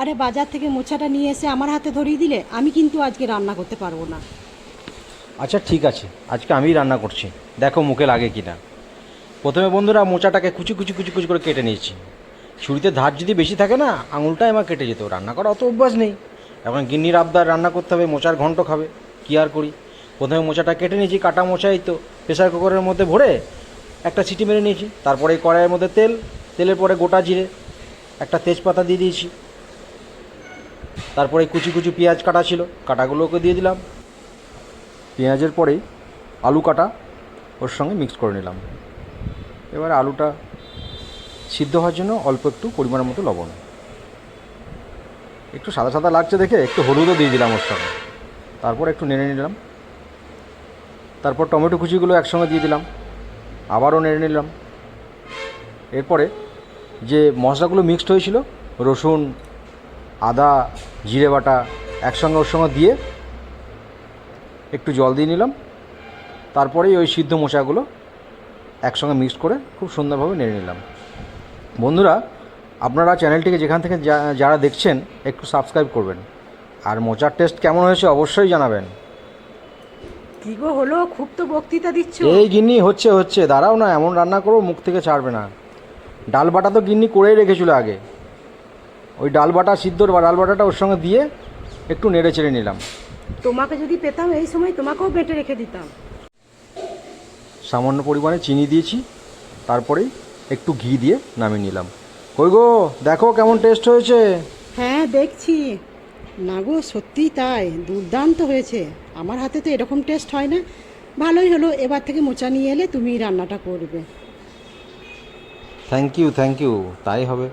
আরে বাজার থেকে মোচাটা নিয়ে এসে আমার হাতে ধরিয়ে দিলে আমি কিন্তু আজকে রান্না করতে পারবো না। আচ্ছা ঠিক আছে, আজকে আমিই রান্না করছি, দেখো মুখে লাগে কি না। প্রথমে বন্ধুরা মোচাটাকে কুচি কুচি কুচি কুচি করে কেটে নিয়েছি। ছুরিতে ধার যদি বেশি থাকে না আঙুলটাই আমার কেটে যেত। রান্না করা অত অভ্যাস নেই, এখন গিন্নির আবদার রান্না করতে হবে, মোচার ঘন্ট খাবে, কী আর করি। প্রথমে মোচাটা কেটে নিয়েছি, কাটা মোচাই তো প্রেসার কুকারের মধ্যে ভরে একটা সিটি মেরে নিয়েছি। তারপরে এই কড়াইয়ের মধ্যে তেলের পরে গোটা জিরে, একটা তেজপাতা দিয়ে দিয়েছি। তারপরে কুচি কুচি পেঁয়াজ কাটা ছিল, কাটাগুলোকে দিয়ে দিলাম। পেঁয়াজের পরেই আলু কাটা ওর সঙ্গে মিক্স করে নিলাম। এবার আলুটা সিদ্ধ হওয়ার জন্য অল্প একটু পরিমাণের মতো লবণ, একটু সাদা সাদা লাগছে দেখে একটু হলুদও দিয়ে দিলাম ওর সঙ্গে। তারপর একটু নেড়ে নিলাম। তারপর টমেটো কুচিগুলো একসঙ্গে দিয়ে দিলাম, আবারও নেড়ে নিলাম। এরপরে যে মশলাগুলো মিক্সড হয়েছিল, রসুন, আদা, জিরে বাটা একসঙ্গে ওর সঙ্গে দিয়ে একটু জল দিয়ে নিলাম। তারপরেই ওই সিদ্ধ মোচাগুলো একসঙ্গে মিক্স করে খুব সুন্দরভাবে নেড়ে নিলাম। বন্ধুরা, আপনারা চ্যানেলটিকে যেখান থেকে যারা দেখছেন একটু সাবস্ক্রাইব করবেন, আর মোচার টেস্ট কেমন হয়েছে অবশ্যই জানাবেন। কি গো হলো, খুব তো বক্তৃতা দিচ্ছ। এই গিন্নি হচ্ছে হচ্ছে, দাঁড়াও না, এমন রান্না করো মুখ থেকে ছাড়বে না। ডাল বাটা তো গিন্নি করেই রেখেছিল আগে, ওই ডাল বাটা সিদ্ধর বা ডাল বাটাটা ওর সঙ্গে দিয়ে একটু নেড়ে চেড়ে নিলাম। তোমাকে যদি পেতাম এই সময় তোমাকেও বেটে রেখে দিতাম। সামান্য পরিমাণে চিনি দিয়েছি, তারপরেই একটু ঘি দিয়ে নামিয়ে নিলাম। কই গো, দেখো কেমন টেস্ট হয়েছে। হ্যাঁ দেখছি। না গো সত্যিই তাই, দুর্দান্ত হয়েছে। আমার হাতে তো এরকম টেস্ট হয় না। ভালোই হলো, এবার থেকে মোচা নিয়ে এলে তুমিই রান্নাটা করবে। থ্যাংক ইউ, তাই হবে।